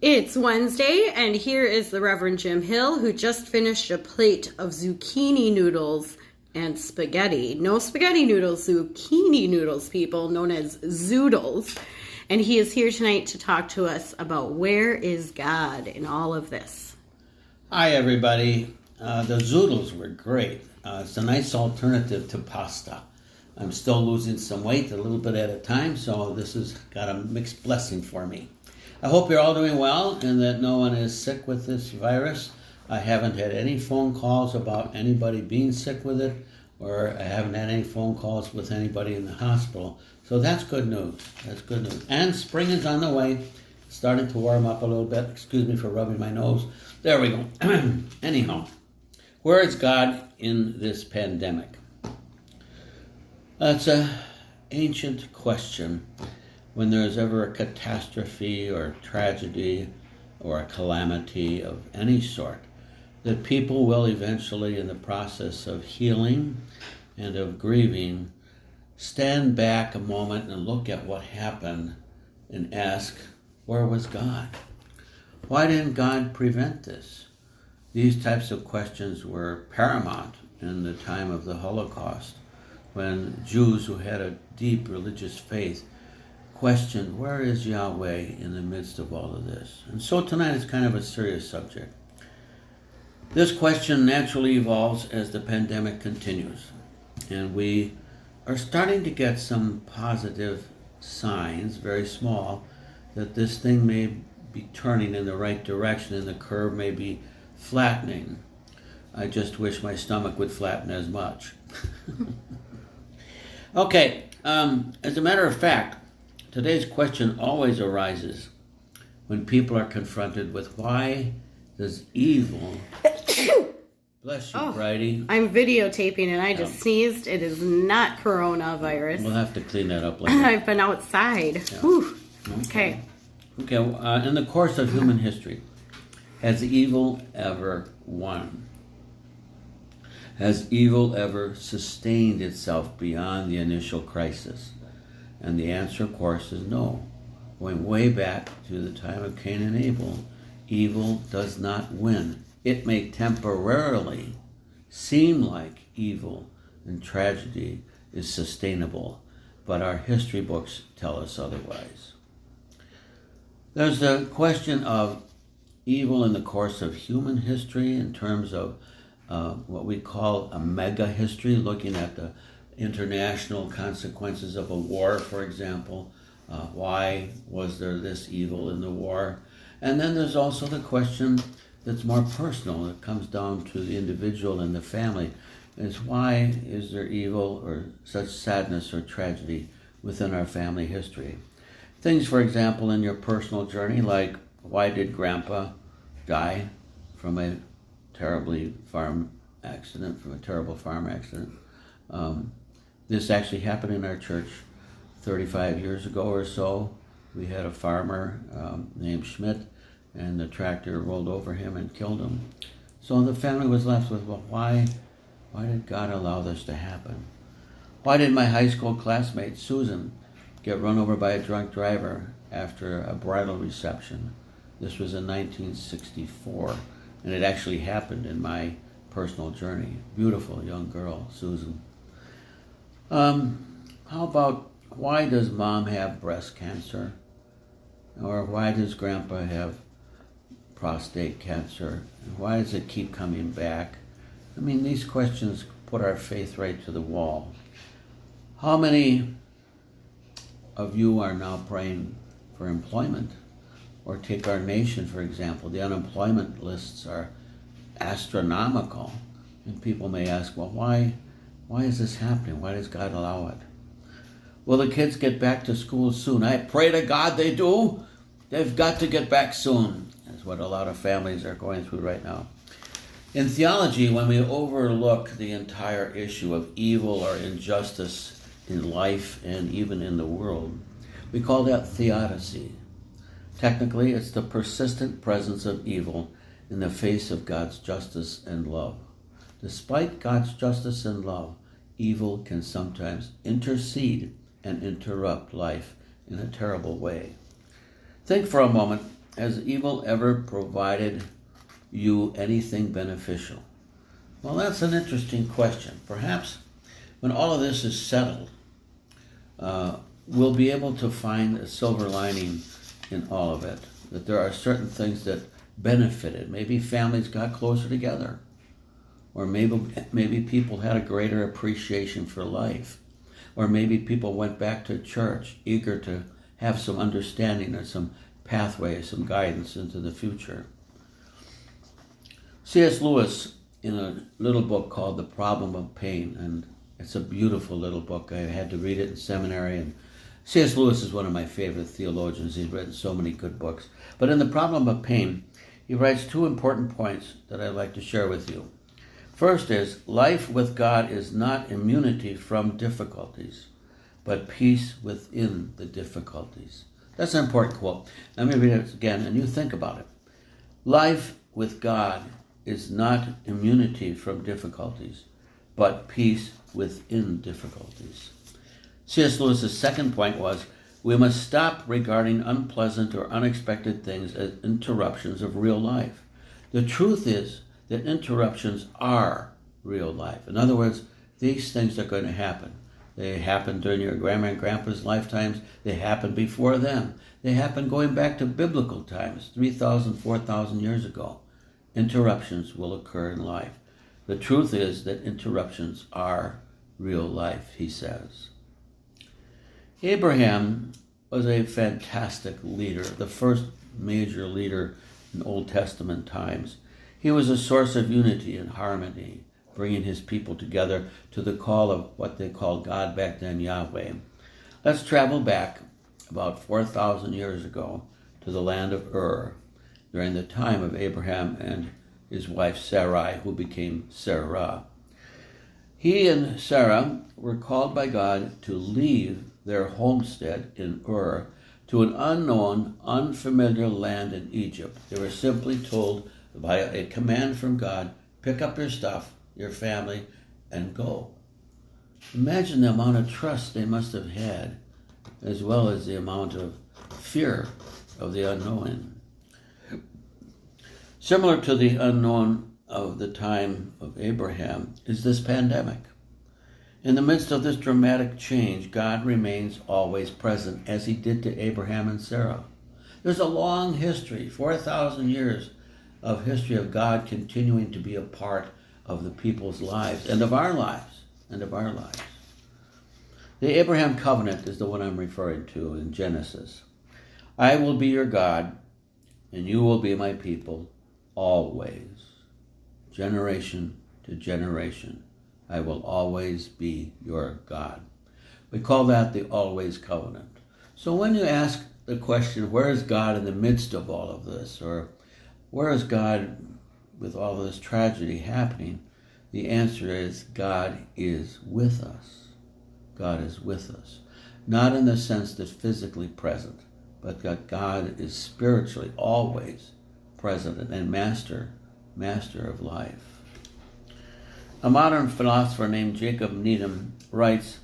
It's Wednesday, and here is the Reverend Jim Hill, who just finished a plate of zucchini noodles and spaghetti. No spaghetti noodles, zucchini noodles, people, known as zoodles. And he is here tonight to talk to us about where is God in all of this. Hi, everybody. The zoodles were great. It's a nice alternative to pasta. I'm still losing some weight, a little bit at a time, so this has got a mixed blessing for me. I hope you're all doing well and that no one is sick with this virus. I haven't had any phone calls about anybody being sick with it, or I haven't had any phone calls with anybody in the hospital. So that's good news. That's good news. And spring is on the way, starting to warm up a little bit. Excuse me for rubbing my nose. There we go. Anyhow, where is God in this pandemic? That's an ancient question. When there's ever a catastrophe or tragedy or a calamity of any sort, that people will eventually, in the process of healing and of grieving, stand back a moment and look at what happened and ask, where was God? Why didn't God prevent this? These types of questions were paramount in the time of the Holocaust, when Jews who had a deep religious faith questioned, where is Yahweh in the midst of all of this? And so tonight is kind of a serious subject. This question naturally evolves as the pandemic continues, and we are starting to get some positive signs, very small, that this thing may be turning in the right direction and the curve may be flattening. I just wish my stomach would flatten as much. Okay, as a matter of fact, today's question always arises when people are confronted with why does evil... Bless you, Bridie. I'm videotaping and I just sneezed. It is not coronavirus. We'll have to clean that up later. I've been outside. Yeah. Whew. Okay. In the course of human history, has evil ever won? Has evil ever sustained itself beyond the initial crisis? And the answer, of course, is no. Going way back to the time of Cain and Abel, evil does not win. It may temporarily seem like evil and tragedy is sustainable, but our history books tell us otherwise. There's the question of evil in the course of human history in terms of what we call a mega history, looking at the international consequences of a war, for example. Why was there this evil in the war? And then there's also the question that's more personal, that comes down to the individual and the family, is why is there evil or such sadness or tragedy within our family history? Things, for example, in your personal journey, like why did Grandpa die from a terrible farm accident? This actually happened in our church 35 years ago or so. We had a farmer named Schmidt, and the tractor rolled over him and killed him. So the family was left with, well, why did God allow this to happen? Why did my high school classmate, Susan, get run over by a drunk driver after a bridal reception? This was in 1964, and it actually happened in my personal journey. Beautiful young girl, Susan. How about why does Mom have breast cancer? Or why does Grandpa have prostate cancer? And why does it keep coming back? I mean, these questions put our faith right to the wall. How many of you are now praying for employment? Or take our nation, for example. The unemployment lists are astronomical. And people may ask, well, why is this happening? Why does God allow it? Will the kids get back to school soon? I pray to God they do. They've got to get back soon. That's what a lot of families are going through right now. In theology, when we overlook the entire issue of evil or injustice in life and even in the world, we call that theodicy. Technically, it's the persistent presence of evil in the face of God's justice and love. Despite God's justice and love, evil can sometimes intercede and interrupt life in a terrible way. Think for a moment has evil ever provided you anything beneficial? Well, that's an interesting question. Perhaps when all of this is settled, we'll be able to find a silver lining in all of it. That there are certain things that benefited. Maybe families got closer together. Or maybe people had a greater appreciation for life. Or maybe people went back to church eager to have some understanding or some pathway, some guidance into the future. C.S. Lewis, in a little book called The Problem of Pain, and it's a beautiful little book. I had to read it in seminary, and C.S. Lewis is one of my favorite theologians. He's written so many good books. But in The Problem of Pain, he writes two important points that I'd like to share with you. First is, life with God is not immunity from difficulties, but peace within the difficulties. That's an important quote. Let me read it again, and you think about it. Life with God is not immunity from difficulties, but peace within difficulties. C.S. Lewis's second point was, we must stop regarding unpleasant or unexpected things as interruptions of real life. The truth is that interruptions are real life. In other words, these things are going to happen. They happened during your grandma and grandpa's lifetimes. They happened before them. They happened going back to biblical times, 3,000, 4,000 years ago. Interruptions will occur in life. The truth is that interruptions are real life, he says. Abraham was a fantastic leader, the first major leader in Old Testament times. He was a source of unity and harmony, bringing his people together to the call of what they called God back then, Yahweh. Let's travel back about 4,000 years ago to the land of Ur during the time of Abraham and his wife Sarai, who became Sarah. He and Sarah were called by God to leave their homestead in Ur to an unknown, unfamiliar land in Egypt. They were simply told by a command from God, pick up your stuff, your family, and go. Imagine the amount of trust they must have had, as well as the amount of fear of the unknown. Similar to the unknown of the time of Abraham is this pandemic. In the midst of this dramatic change, God remains always present, as he did to Abraham and Sarah. There's a long history, 4,000 years of history of God continuing to be a part of the people's lives and of our lives, The Abraham covenant is the one I'm referring to in Genesis. I will be your God, and you will be my people always, generation to generation. I will always be your God. We call that the always covenant. So when you ask the question, where is God in the midst of all of this? Or where is God with all of this tragedy happening? The answer is God is with us. God is with us. Not in the sense that physically present, but that God is spiritually always present and master of life. A modern philosopher named Jacob Needham writes,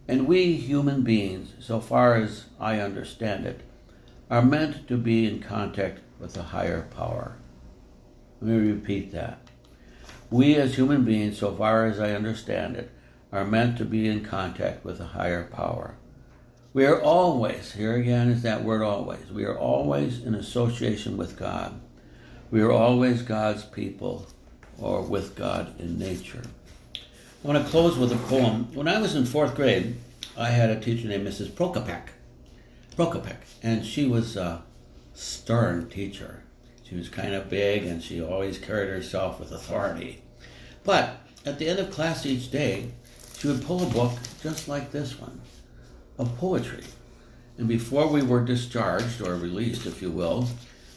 and we human beings, so far as I understand it, are meant to be in contact with a higher power. Let me repeat that. We as human beings, so far as I understand it, are meant to be in contact with a higher power. We are always, here again is that word always, we are always in association with God. We are always God's people, or with God in nature. I want to close with a poem. When I was in 4th grade, I had a teacher named Mrs. Prokopek, and she was a stern teacher. She was kind of big, and she always carried herself with authority. But at the end of class each day, she would pull a book just like this one, of poetry. And before we were discharged, or released, if you will,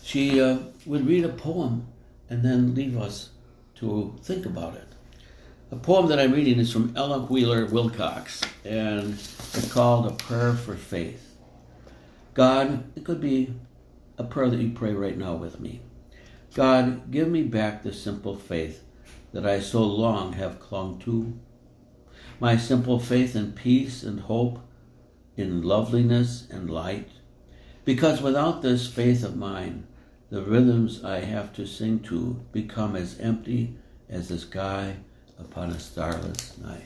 she would read a poem and then leave us to think about it. The poem that I'm reading is from Ella Wheeler Wilcox, and it's called A Prayer for Faith. God, it could be a prayer that you pray right now with me. God, give me back the simple faith that I so long have clung to. My simple faith in peace and hope, in loveliness and light. Because without this faith of mine, the rhythms I have to sing to become as empty as the sky upon a starless night.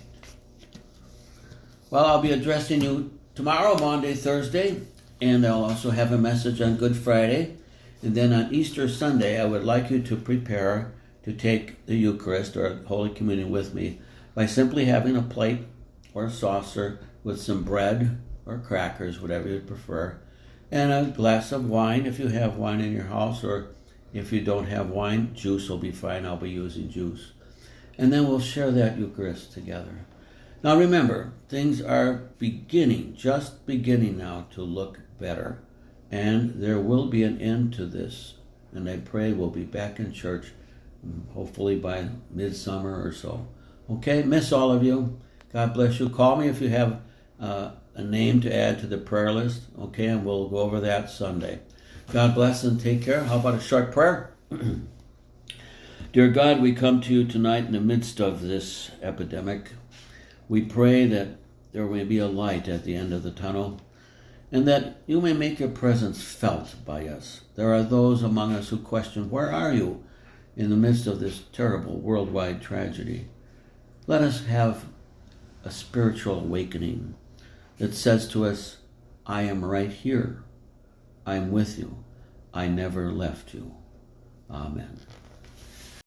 Well, I'll be addressing you tomorrow, Monday, Thursday, and I'll also have a message on Good Friday. And then on Easter Sunday, I would like you to prepare to take the Eucharist or Holy Communion with me by simply having a plate or a saucer with some bread or crackers, whatever you prefer, and a glass of wine if you have wine in your house, or if you don't have wine, juice will be fine. I'll be using juice. And then we'll share that Eucharist together. Now remember, things are just beginning now to look better. And there will be an end to this. And I pray we'll be back in church, hopefully by midsummer or so. Okay, miss all of you. God bless you. Call me if you have a name to add to the prayer list. Okay, and we'll go over that Sunday. God bless and take care. How about a short prayer? Dear God, we come to you tonight in the midst of this epidemic. We pray that there may be a light at the end of the tunnel, and that you may make your presence felt by us. There are those among us who question, where are you in the midst of this terrible worldwide tragedy? Let us have a spiritual awakening that says to us, I am right here. I am with you. I never left you. Amen.